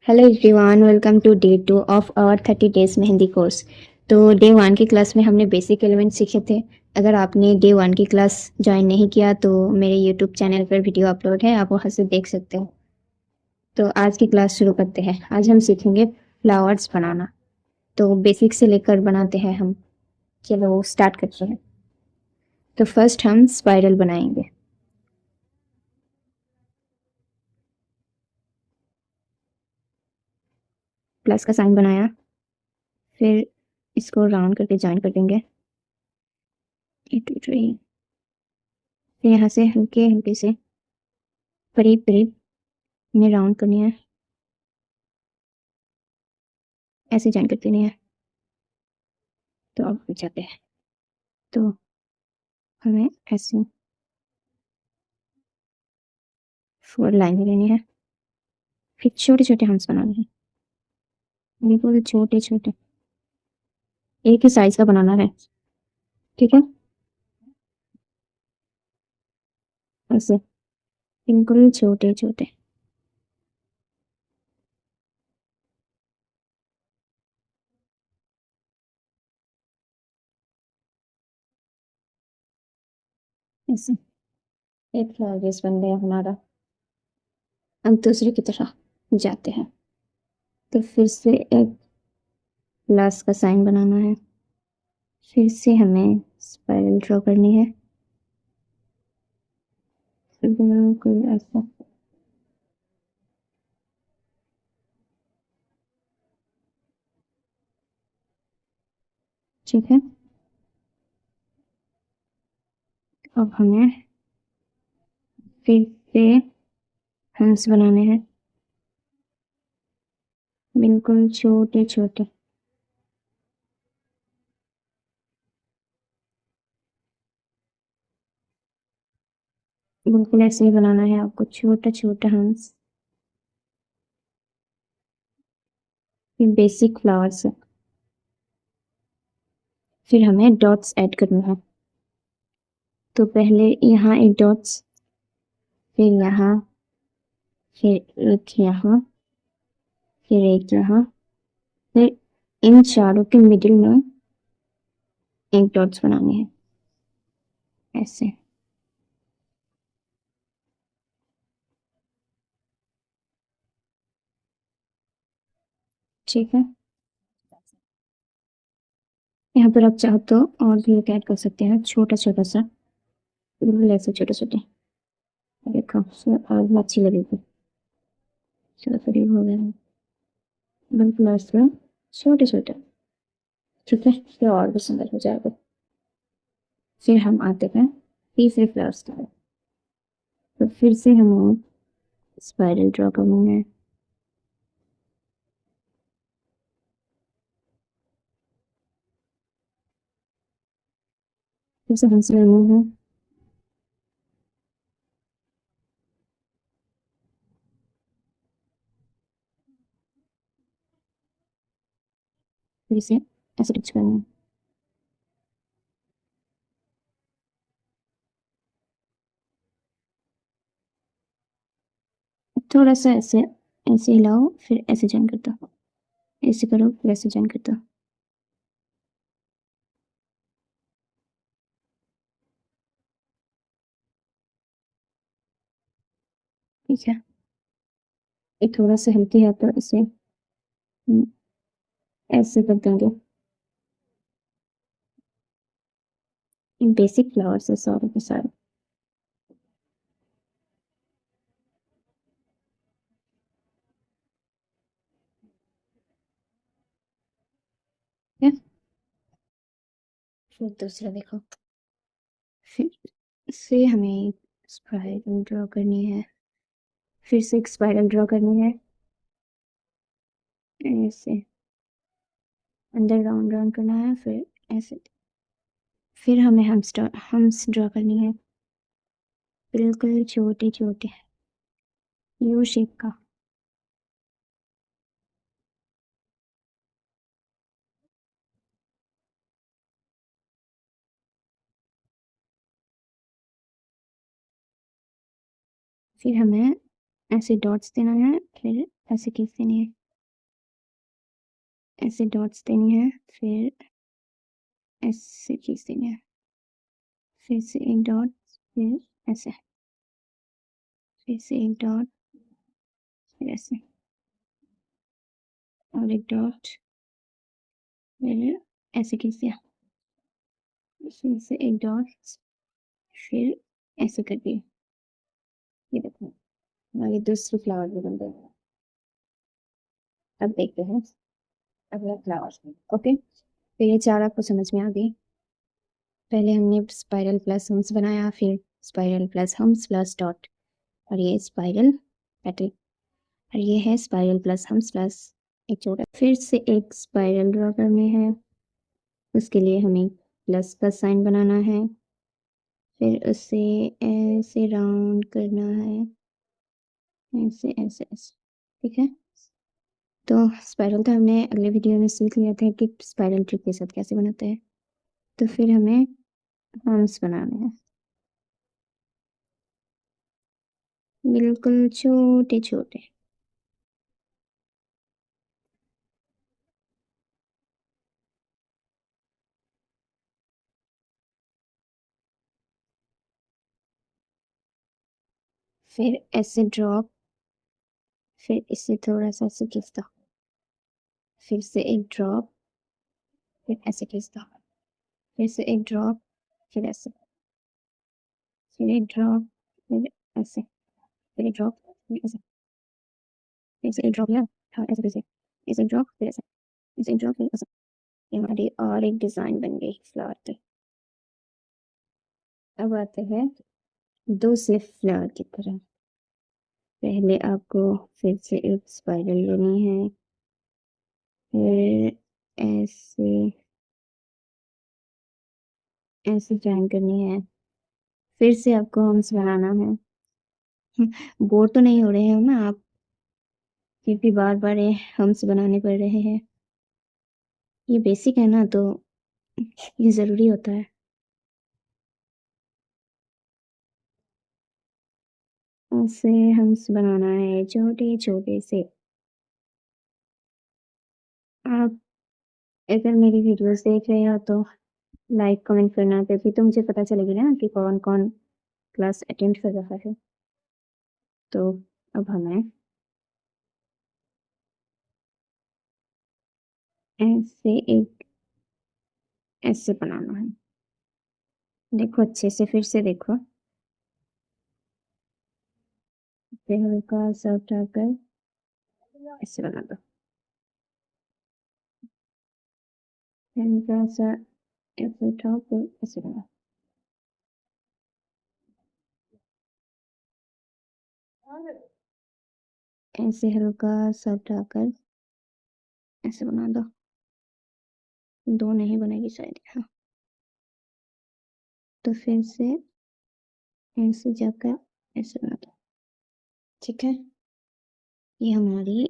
Hello everyone, welcome to day 2 of our 30 days mehndi course. तो day 1 की class में हमने बेसिक एलिमेंट सीखे थे। अगर आपने डे 1 की क्लास ज्वाइन नहीं किया तो मेरे यूट्यूब चैनल पर वीडियो अपलोड है, आप वहाँ से देख सकते हो। तो आज की क्लास शुरू करते हैं। आज हम सीखेंगे फ्लावर्स बनाना। तो बेसिक से लेकर बनाते हैं हम। चलो स्टार्ट करते हैं। तो फर्स्ट हम स्पाइरल बनाएंगे। प्लस का साइन बनाया, फिर इसको राउंड करके ज्वाइन कर देंगे। फिर यहाँ से हल्के हल्के से करीब करीब में राउंड करनी है, ऐसे ज्वाइन करते नहीं है। तो अब जाते हैं। तो हमें ऐसे 4 लाइन लेनी है, फिर छोटे छोटे हम्स बनाने हैं, बिल्कुल छोटे छोटे, एक ही साइज का बनाना है। ठीक है, ऐसे बिल्कुल छोटे छोटे। ऐसे एक फ्लावर बेस बन गया हमारा। अब दूसरे की तरफ जाते हैं। तो फिर से एक प्लस का साइन बनाना है, फिर से हमें स्पाइरल ड्रॉ करनी है, बिल्कुल ऐसा। ठीक है, अब हमें फिर से हम्स बनाने हैं, बिल्कुल छोटे छोटे। बिल्कुल ऐसे ही बनाना है आपको, छोटा छोटा हम्स। ये बेसिक फ्लावर्स है। फिर हमें डॉट्स ऐड करना है। तो पहले यहाँ एक डॉट्स, फिर यहाँ, फिर एक यहाँ, फिर एक यहाँ, फिर इन चारों के मिडिल में एक डॉट्स बनाने हैं, ऐसे। ठीक है, यहाँ पर आप चाहो तो और भी एक ऐड कर सकते हैं, छोटा छोटा सा, बिल्कुल ऐसे छोटे छोटे। देखो और अच्छी लगेगी। चलो करीब हो गया है, बिल्कुल ऐसे छोटे छोटे। ठीक है, ये और भी सुंदर हो जाएगा। फिर हम आते हैं तीसरे फ्लावर्स की तरफ। तो फिर से हमें स्पाइरल ड्रॉ करनी है, फिर से हमसे लेनी है, फिर से ऐसे टच करना है। थोड़ा सा ऐसे ऐसे हिलाओ, फिर ऐसे जॉइन कर दो, ऐसे करो फिर ऐसे जॉइन कर दो। ठीक है, ये थोड़ा सा हिलती है तो इसे ऐसे कर देंगे। बेसिक फ्लावर्स है सारे के सारे। ठीक है, फिर दूसरा देखो। फिर से हमें स्पाइरल ड्रॉ करनी है, फिर से एक स्पाइरल ड्रॉ करनी है, ऐसे अंदर राउंड राउंड करना है, फिर ऐसे। फिर हमें हम्स ड्रॉ करनी है, बिल्कुल छोटे छोटे, यू शेप का। फिर हमें ऐसे डॉट्स देना है, फिर ऐसे खींच देनी है, ऐसे डॉट्स देनी है, फिर ऐसे खींच देनी है, फिर से एक डॉट, फिर ऐसे, फिर से एक डॉट, फिर ऐसे, और एक डॉट, फिर ऐसे खींच दिया, फिर से एक डॉट, फिर ऐसे कर दिया। ये देखो हमारी दूसरी फ्लावर भी बन गई। अब देखते हैं अगला फ्लावर। ओके, तो ये चार आपको समझ में आ गई। पहले हमने स्पाइरल प्लस हम्स बनाया, फिर spiral plus hums plus dot, और ये स्पाइरल पेटल, और ये है स्पाइरल प्लस हम्स प्लस एक छोटा। फिर से एक स्पाइरल ड्रॉ करनी है, उसके लिए हमें प्लस का साइन बनाना है, फिर उसे ऐसे राउंड करना है, ऐसे ऐसे ऐसे, ठीक है। तो स्पाइरल तो हमने अगले वीडियो में सीख लिया था कि स्पाइरल ट्री के साथ कैसे बनाते हैं। तो फिर हमें हम्स बनाने हैं, बिल्कुल छोटे छोटे। फिर ऐसे ड्रॉप, फिर इसे थोड़ा सा ऐसे खींचता, फिर से एक ड्रॉप, फिर ऐसे खींचता, फिर से एक ड्रॉप, फिर ऐसे, फिर एक ड्रॉप, फिर ऐसे, फिर एक ड्रॉप, फिर ऐसे, फिर से एक ड्रॉप लिया, हाँ ऐसे, फिर से ऐसे एक ड्रॉप, फिर ऐसे, ऐसे एक ड्रॉप, फिर ऐसे। ये हमारी और एक डिजाइन बन गई फ्लावर पे। अब आते हैं दूसरे फ्लावर की तरह। पहले आपको फिर से एक स्पाइरल लेनी है, फिर ऐसे ऐसे ज्वाइन करनी है, फिर से आपको हम्स बनाना है। बोर तो नहीं हो रहे हैं ना आप, फिर भी बार बार ये हम्स बनाने पड़ रहे हैं। ये बेसिक है ना, तो ये ज़रूरी होता है। ऐसे हम्स बनाना है छोटे छोटे से। आप अगर मेरी वीडियोस देख रहे हो तो लाइक कमेंट करना, तभी तो मुझे पता चलेगी ना कि कौन कौन क्लास अटेंड कर रहा है। तो अब हमें ऐसे एक ऐसे बनाना है। देखो अच्छे से, फिर से देखो, फिर हल्का सा उठाकर ऐसे बना दो, फिर हल्का सा ऐसे उठाओ, फिर ऐसे बना। ऐसे हल्का सा उठाकर ऐसे बना दो। दो नहीं बनेगी शायद, हाँ। तो फिर से ऐसे जाकर ऐसे बना दो, ठीक है। ये हमारी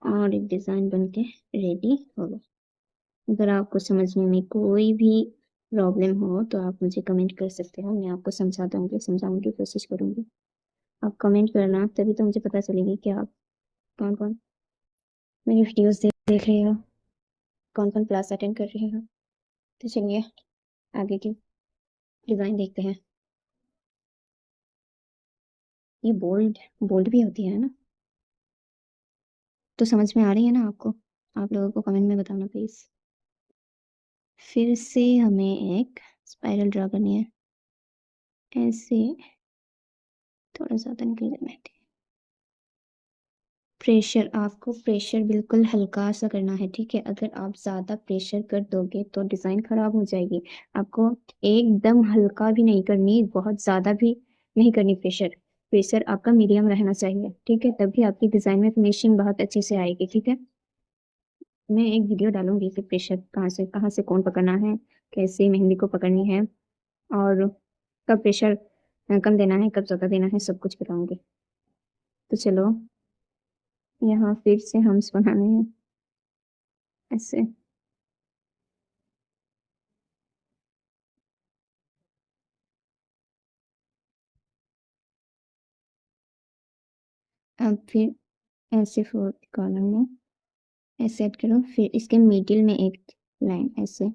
और एक डिज़ाइन बनके रेडी हो गई। अगर आपको समझने में कोई भी प्रॉब्लम हो तो आप मुझे कमेंट कर सकते हो, मैं आपको समझा दूँगी, समझाने की कोशिश करूँगी। आप कमेंट करना, तभी तो मुझे पता चलेगी कि आप कौन कौन मेरी वीडियोस देख रहे हो, कौन कौन क्लास अटेंड कर रहे हो। तो चलिए आगे की डिज़ाइन देखते हैं। ये बोल्ड बोल्ड भी होती है ना। तो समझ में आ रही है ना आपको? आप लोगों को कमेंट में बताना प्लीज़। फिर से हमें एक स्पाइरल ड्रा करनी है, ऐसे थोड़ा ज़्यादा निकल जाना है। प्रेशर, आपको प्रेशर बिल्कुल हल्का सा करना है, ठीक है। अगर आप ज़्यादा प्रेशर कर दोगे तो डिज़ाइन ख़राब हो जाएगी। आपको एकदम हल्का भी नहीं करनी, बहुत ज़्यादा भी नहीं करनी प्रेशर। प्रेशर आपका मीडियम रहना चाहिए, ठीक है, तभी आपकी डिज़ाइन में फिनिशिंग बहुत अच्छे से आएगी, ठीक है। मैं एक वीडियो डालूंगी कि प्रेशर कहाँ से कौन पकड़ना है, कैसे मेहंदी को पकड़नी है, और कब प्रेशर कम देना है, कब ज़्यादा देना है, सब कुछ बताऊंगी। तो चलो यहाँ फिर से हम्स बनाने हैं ऐसे। अब फिर ऐसे फोर्थ कॉलम में ऐसे ऐड करो, फिर इसके मिडिल में एक लाइन, ऐसे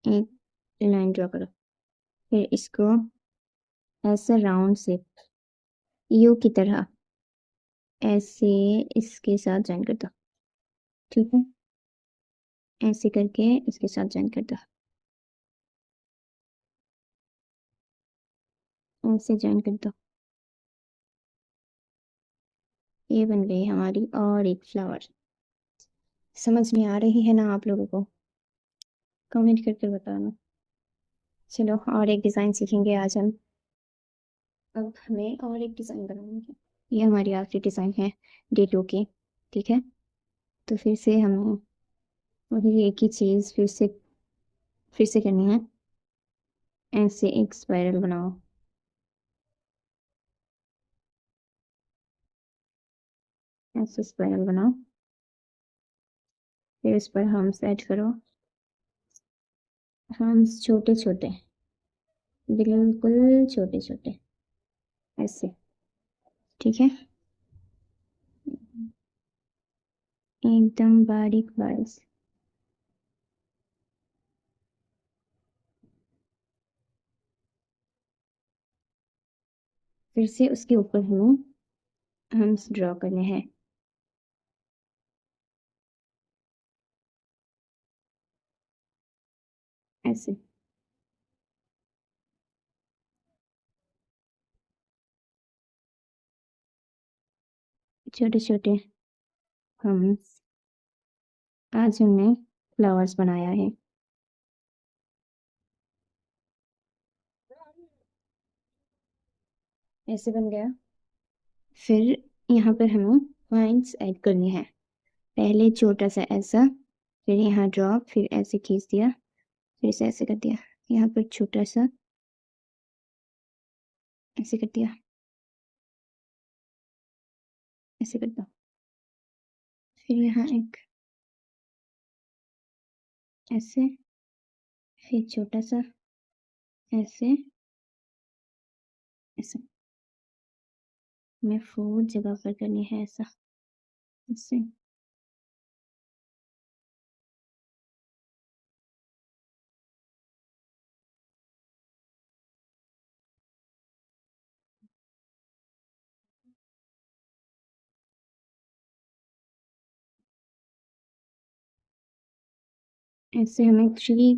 एक लाइन ड्रॉ करो, फिर इसको ऐसा राउंड शेप यू की तरह ऐसे इसके साथ ज्वाइन कर दो। ठीक है, ऐसे करके इसके साथ ज्वाइन कर दो, ऐसे ज्वाइन कर दो। ये बन गई हमारी और एक फ्लावर। समझ में आ रही है ना आप लोगों को? कमेंट करके बताना। चलो और एक डिज़ाइन सीखेंगे आज हम। अब हमें और एक डिज़ाइन बनाएंगे। ये हमारी आखिरी डिज़ाइन है डे 2 की। ठीक है, तो फिर से हमें वही एक ही चीज़ फिर से करनी है। ऐसे एक स्पाइरल बनाओ, ऐसे स्पाइरल बनाओ, फिर इस पर हम्स ऐड करो। हम्स छोटे छोटे, बिल्कुल छोटे छोटे, ऐसे। ठीक है, एकदम बारीक बारीक। फिर से उसके ऊपर हमें हम्स ड्रॉ करने हैं, ऐसे। छोटे छोटे हम्स। आज हमने फ्लावर्स बनाया है। ऐसे बन गया। फिर यहाँ पर हमें पॉइंट्स ऐड करने हैं। पहले छोटा सा ऐसा, फिर यहाँ ड्रॉप, फिर ऐसे खींच दिया, फिर से ऐसे कर दिया, यहाँ पर छोटा सा ऐसे कर दिया, ऐसे कर दो। फिर यहाँ एक ऐसे, फिर छोटा सा ऐसे, ऐसे। हमें 4 जगह पर करनी है ऐसा, ऐसे। ऐसे हमें 3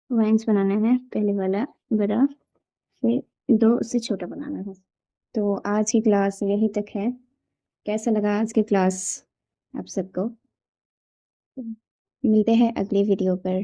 लाइन्स बनाना है। पहले वाला बड़ा, फिर 2 उससे छोटा बनाना है। तो आज की क्लास यहीं तक है। कैसा लगा आज की क्लास आप सबको? मिलते हैं अगले वीडियो पर।